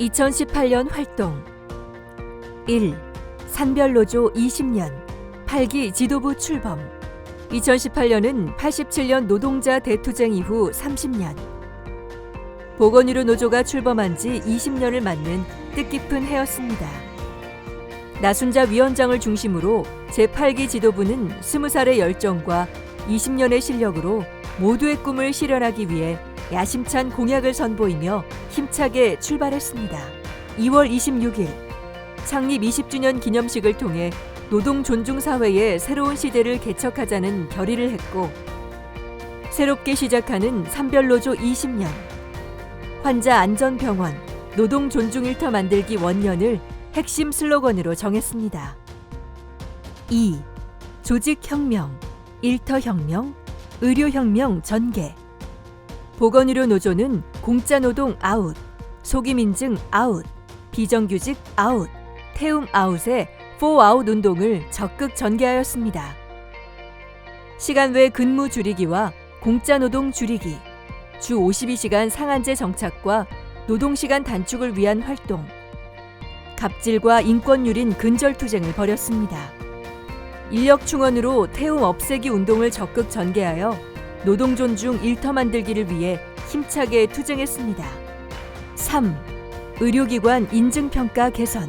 2018년 활동 1. 산별노조 20년 8기 지도부 출범 2018년은 87년 노동자 대투쟁 이후 30년 보건의료 노조가 출범한 지 20년을 맞는 뜻깊은 해였습니다. 나순자 위원장을 중심으로 제8기 지도부는 20살의 열정과 20년의 실력으로 모두의 꿈을 실현하기 위해 야심찬 공약을 선보이며 힘차게 출발했습니다. 2월 26일 창립 20주년 기념식을 통해 노동존중사회의 새로운 시대를 개척하자는 결의를 했고, 새롭게 시작하는 산별노조 20년 환자안전병원 노동존중일터 만들기 원년을 핵심 슬로건으로 정했습니다. 2. 조직혁명, 일터혁명, 의료혁명 전개. 보건의료노조는 공짜노동 아웃, 속임인증 아웃, 비정규직 아웃, 태움 아웃의 4아웃 운동을 적극 전개하였습니다. 시간 외 근무 줄이기와 공짜노동 줄이기, 주 52시간 상한제 정착과 노동시간 단축을 위한 활동, 갑질과 인권유린 근절투쟁을 벌였습니다. 인력 충원으로 태움 없애기 운동을 적극 전개하여 노동존중 일터 만들기를 위해 힘차게 투쟁했습니다. 3. 의료기관 인증평가 개선.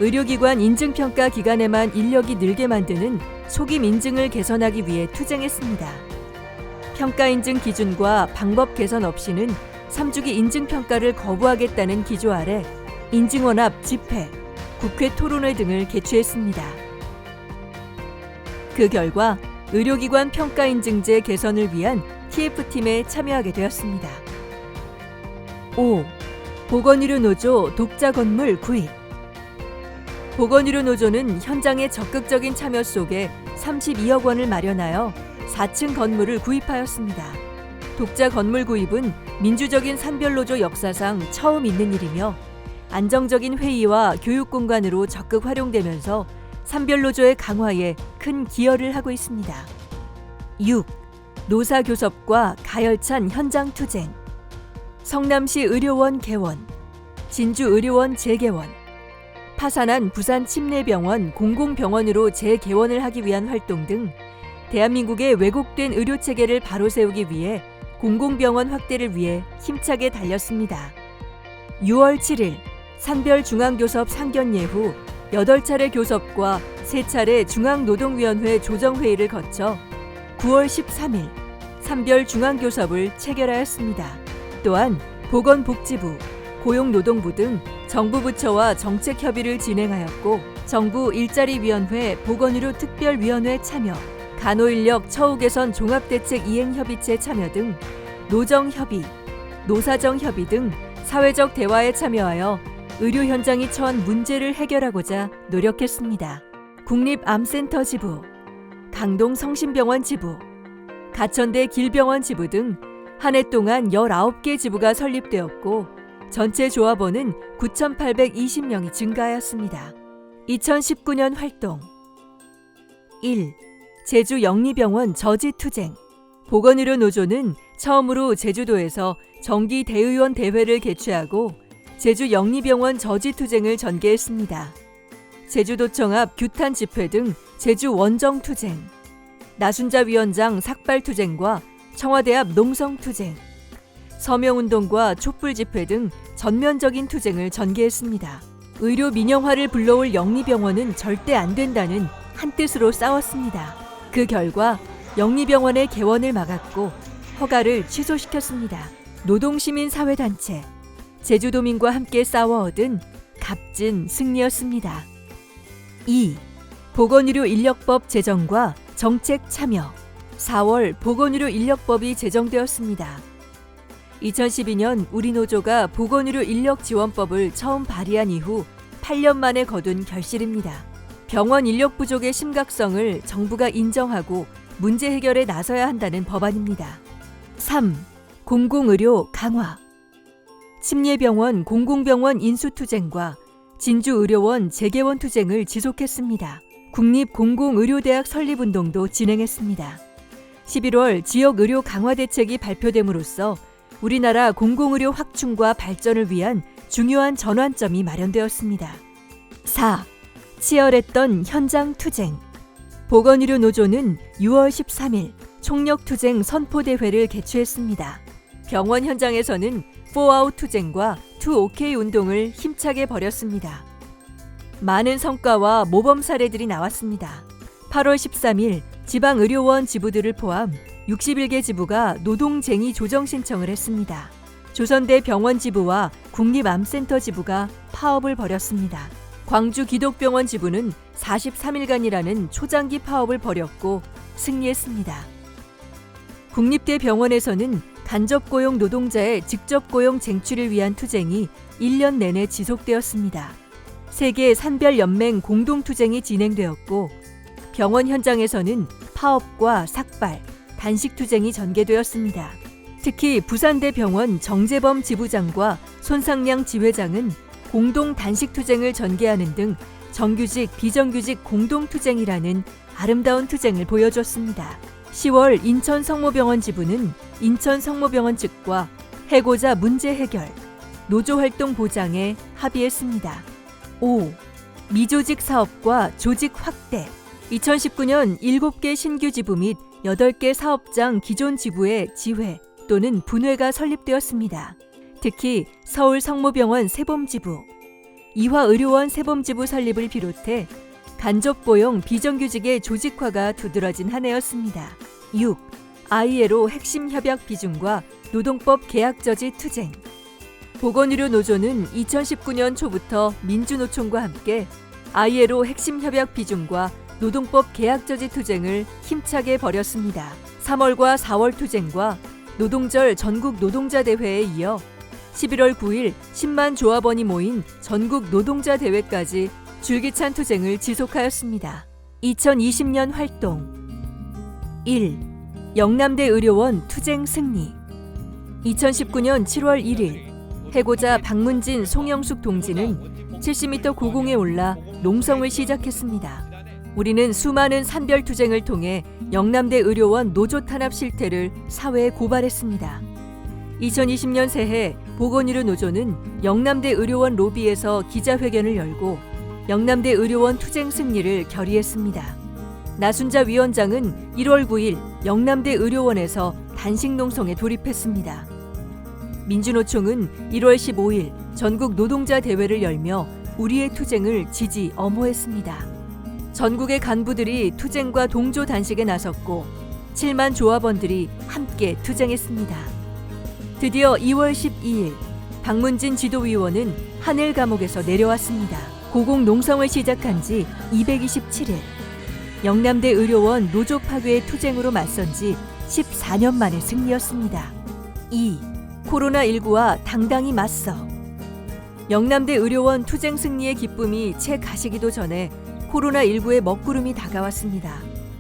의료기관 인증평가 기간에만 인력이 늘게 만드는 속임 인증을 개선하기 위해 투쟁했습니다. 평가 인증 기준과 방법 개선 없이는 3주기 인증평가를 거부하겠다는 기조 아래 인증원합 집회, 국회 토론회 등을 개최했습니다. 그 결과 의료기관 평가인증제 개선을 위한 TF팀에 참여하게 되었습니다. 5. 보건의료노조 독자 건물 구입. 보건의료노조는 현장의 적극적인 참여 속에 32억 원을 마련하여 4층 건물을 구입하였습니다. 독자 건물 구입은 민주적인 산별노조 역사상 처음 있는 일이며 안정적인 회의와 교육 공간으로 적극 활용되면서 산별노조의 강화에 큰 기여를 하고 있습니다. 6. 노사교섭과 가열찬 현장 투쟁. 성남시 의료원 개원, 진주 의료원 재개원, 파산한 부산 침례병원 공공병원으로 재개원을 하기 위한 활동 등 대한민국의 왜곡된 의료체계를 바로 세우기 위해 공공병원 확대를 위해 힘차게 달렸습니다. 6월 7일 산별중앙교섭 상견례 후 8차례 교섭과 3차례 중앙노동위원회 조정회의를 거쳐 9월 13일 산별중앙교섭을 체결하였습니다. 또한 보건복지부, 고용노동부 등 정부 부처와 정책협의를 진행하였고, 정부 일자리위원회 보건의료특별위원회 참여, 간호인력 처우 개선 종합대책 이행협의체 참여 등 노정협의, 노사정협의 등 사회적 대화에 참여하여 의료 현장이 처한 문제를 해결하고자 노력했습니다. 국립암센터 지부, 강동 성심병원 지부, 가천대 길병원 지부 등 한 해 동안 19개 지부가 설립되었고, 전체 조합원은 9,820명이 증가하였습니다. 2019년 활동 1. 제주 영리병원 저지투쟁. 보건의료노조는 처음으로 제주도에서 정기 대의원 대회를 개최하고 제주 영리병원 저지투쟁을 전개했습니다. 제주도청 앞 규탄 집회 등 제주 원정투쟁, 나순자 위원장 삭발투쟁과 청와대 앞 농성투쟁, 서명운동과 촛불집회 등 전면적인 투쟁을 전개했습니다. 의료 민영화를 불러올 영리병원은 절대 안 된다는 한뜻으로 싸웠습니다. 그 결과 영리병원의 개원을 막았고 허가를 취소시켰습니다. 노동시민사회단체, 제주도민과 함께 싸워 얻은 값진 승리였습니다. 2. 보건의료 인력법 제정과 정책 참여. 4월 보건의료 인력법이 제정되었습니다. 2012년 우리 노조가 보건의료 인력 지원법을 처음 발의한 이후 8년 만에 거둔 결실입니다. 병원 인력 부족의 심각성을 정부가 인정하고 문제 해결에 나서야 한다는 법안입니다. 3. 공공의료 강화. 침례병원 공공병원 인수투쟁과 진주의료원 재개원 투쟁을 지속했습니다. 국립공공의료대학 설립운동도 진행했습니다. 11월 지역의료 강화 대책이 발표됨으로써 우리나라 공공의료 확충과 발전을 위한 중요한 전환점이 마련되었습니다. 4. 치열했던 현장 투쟁. 보건의료 노조는 6월 13일 총력투쟁 선포대회를 개최했습니다. 병원 현장에서는 4아웃 투쟁과 2OK 운동을 힘차게 벌였습니다. 많은 성과와 모범 사례들이 나왔습니다. 8월 13일 지방의료원 지부들을 포함 61개 지부가 노동쟁의 조정 신청을 했습니다. 조선대 병원 지부와 국립암센터 지부가 파업을 벌였습니다. 광주 기독병원 지부는 43일간이라는 초장기 파업을 벌였고 승리했습니다. 국립대 병원에서는 간접고용 노동자의 직접고용 쟁취를 위한 투쟁이 1년 내내 지속되었습니다. 세계 산별연맹 공동투쟁이 진행되었고 병원 현장에서는 파업과 삭발, 단식투쟁이 전개되었습니다. 특히 부산대병원 정재범 지부장과 손상량 지회장은 공동 단식투쟁을 전개하는 등 정규직, 비정규직 공동투쟁이라는 아름다운 투쟁을 보여줬습니다. 10월 인천성모병원 지부는 인천성모병원 측과 해고자 문제 해결, 노조활동 보장에 합의했습니다. 5. 미조직 사업과 조직 확대. 2019년 7개 신규 지부 및 8개 사업장 기존 지부의 지회 또는 분회가 설립되었습니다. 특히 서울 성모병원 세범지부, 이화의료원 세범지부 설립을 비롯해 간접고용 비정규직의 조직화가 두드러진 한 해였습니다. 6. ILO 핵심 협약 비준과 노동법 계약 저지 투쟁. 보건의료 노조는 2019년 초부터 민주노총과 함께 ILO 핵심 협약 비준과 노동법 계약 저지 투쟁을 힘차게 벌였습니다. 3월과 4월 투쟁과 노동절 전국 노동자 대회에 이어 11월 9일 10만 조합원이 모인 전국 노동자 대회까지 줄기찬 투쟁을 지속하였습니다. 2020년 활동 1. 영남대 의료원 투쟁 승리. 2019년 7월 1일 해고자 박문진, 송영숙 동지는 70m 고공에 올라 농성을 시작했습니다. 우리는 수많은 산별 투쟁을 통해 영남대 의료원 노조 탄압 실태를 사회에 고발했습니다. 2020년 새해 보건의료 노조는 영남대 의료원 로비에서 기자회견을 열고 영남대 의료원 투쟁 승리를 결의했습니다. 나순자 위원장은 1월 9일 영남대 의료원에서 단식 농성에 돌입했습니다. 민주노총은 1월 15일 전국 노동자 대회를 열며 우리의 투쟁을 지지 엄호했습니다. 전국의 간부들이 투쟁과 동조 단식에 나섰고 7만 조합원들이 함께 투쟁했습니다. 드디어 2월 12일 박문진 지도위원은 하늘 감옥에서 내려왔습니다. 고공 농성을 시작한 지 227일. 영남대 의료원 노조 파괴의 투쟁으로 맞선 지 14년 만의 승리였습니다. 2. 코로나19와 당당히 맞서. 영남대 의료원 투쟁 승리의 기쁨이 채 가시기도 전에 코로나19의 먹구름이 다가왔습니다.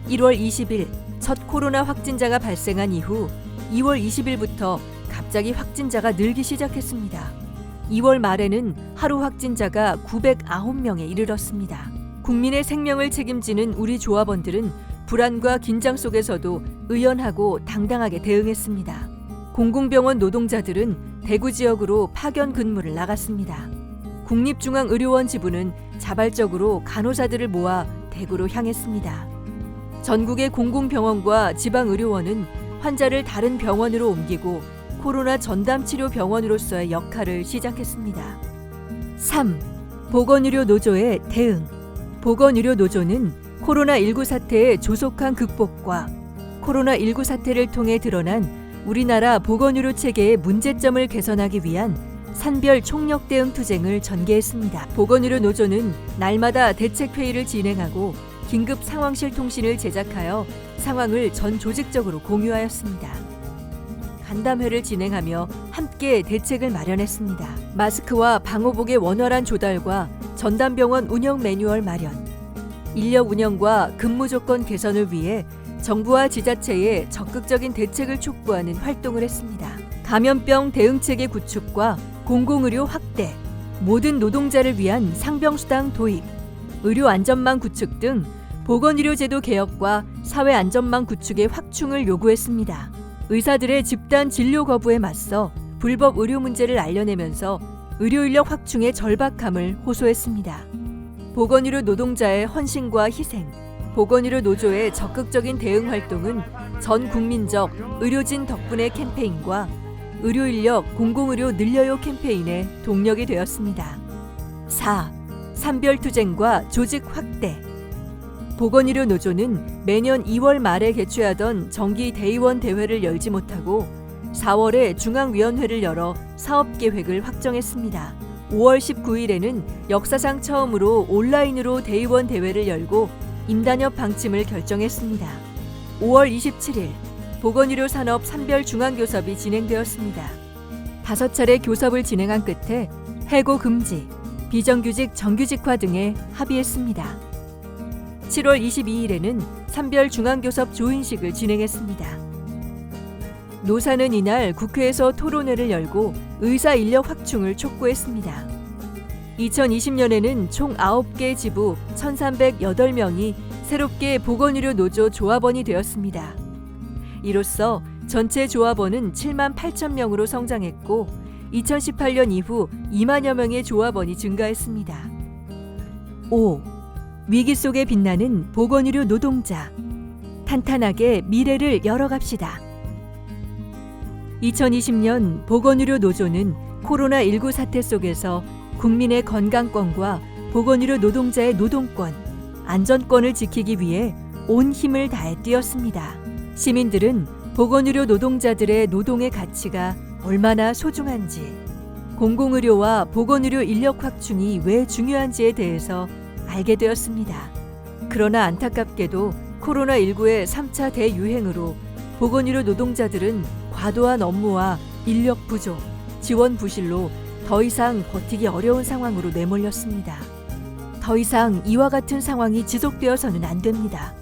1월 20일 첫 코로나 확진자가 발생한 이후 2월 20일부터 갑자기 확진자가 늘기 시작했습니다. 2월 말에는 하루 확진자가 909명에 이르렀습니다. 국민의 생명을 책임지는 우리 조합원들은 불안과 긴장 속에서도 의연하고 당당하게 대응했습니다. 공공병원 노동자들은 대구 지역으로 파견 근무를 나갔습니다. 국립중앙의료원 지부는 자발적으로 간호사들을 모아 대구로 향했습니다. 전국의 공공병원과 지방의료원은 환자를 다른 병원으로 옮기고 코로나 전담치료 병원으로서의 역할을 시작했습니다. 3. 보건의료 노조의 대응. 보건의료 노조는 코로나19 사태의 조속한 극복과 코로나19 사태를 통해 드러난 우리나라 보건의료 체계의 문제점을 개선하기 위한 산별 총력 대응 투쟁을 전개했습니다. 보건의료 노조는 날마다 대책회의를 진행하고 긴급 상황실 통신을 제작하여 상황을 전 조직적으로 공유하였습니다. 간담회를 진행하며 함께 대책을 마련했습니다. 마스크와 방호복의 원활한 조달과 전담병원 운영 매뉴얼 마련, 인력 운영과 근무 조건 개선을 위해 정부와 지자체에 적극적인 대책을 촉구하는 활동을 했습니다. 감염병 대응체계 구축과 공공의료 확대, 모든 노동자를 위한 상병수당 도입, 의료안전망 구축 등 보건의료제도 개혁과 사회안전망 구축의 확충을 요구했습니다. 의사들의 집단 진료 거부에 맞서 불법 의료 문제를 알려내면서 의료인력 확충의 절박함을 호소했습니다. 보건의료 노동자의 헌신과 희생, 보건의료 노조의 적극적인 대응 활동은 전 국민적 의료진 덕분에 캠페인과 의료인력 공공의료 늘려요 캠페인의 동력이 되었습니다. 4. 산별투쟁과 조직 확대. 보건의료 노조는 매년 2월 말에 개최하던 정기 대의원 대회를 열지 못하고 4월에 중앙위원회를 열어 사업계획을 확정했습니다. 5월 19일에는 역사상 처음으로 온라인으로 대의원 대회를 열고 임단협 방침을 결정했습니다. 5월 27일 보건의료 산업 산별 중앙교섭이 진행되었습니다. 5차례 교섭을 진행한 끝에 해고 금지, 비정규직 정규직화 등에 합의했습니다. 7월 22일에는 산별 중앙교섭 조인식을 진행했습니다. 노사는 이날 국회에서 토론회를 열고 의사 인력 확충을 촉구했습니다. 2020년에는 총 9개 지부 1,308명이 새롭게 보건의료 노조 조합원이 되었습니다. 이로써 전체 조합원은 7만 8천 명으로 성장했고 2018년 이후 2만여 명의 조합원이 증가했습니다. 5. 위기 속에 빛나는 보건의료 노동자. 탄탄하게 미래를 열어갑시다. 2020년 보건의료 노조는 코로나19 사태 속에서 국민의 건강권과 보건의료 노동자의 노동권, 안전권을 지키기 위해 온 힘을 다해 뛰었습니다. 시민들은 보건의료 노동자들의 노동의 가치가 얼마나 소중한지, 공공의료와 보건의료 인력 확충이 왜 중요한지에 대해서 알게 되었습니다. 그러나 안타깝게도 코로나19의 3차 대유행으로 보건의료 노동자들은 과도한 업무와 인력 부족, 지원 부실로 더 이상 버티기 어려운 상황으로 내몰렸습니다. 더 이상 이와 같은 상황이 지속되어서는 안 됩니다.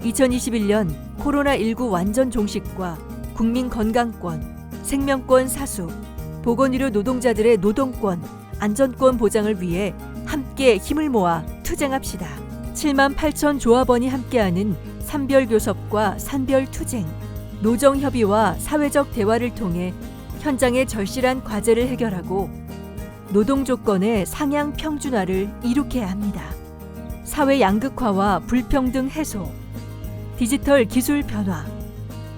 2021년 코로나19 완전 종식과 국민 건강권, 생명권 사수, 보건의료 노동자들의 노동권, 안전권 보장을 위해 함께 힘을 모아 투쟁합시다. 7만 8천 조합원이 함께하는 산별교섭과 산별투쟁, 노정협의와 사회적 대화를 통해 현장의 절실한 과제를 해결하고 노동 조건의 상향 평준화를 이룩해야 합니다. 사회 양극화와 불평등 해소, 디지털 기술 변화,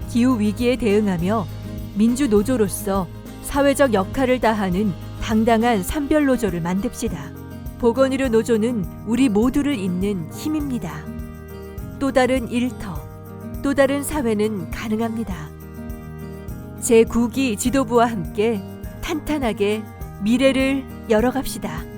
기후 위기에 대응하며 민주 노조로서 사회적 역할을 다하는 당당한 산별 노조를 만듭시다. 보건의료 노조는 우리 모두를 잇는 힘입니다. 또 다른 일터, 또 다른 사회는 가능합니다. 제9기 지도부와 함께 탄탄하게 미래를 열어갑시다.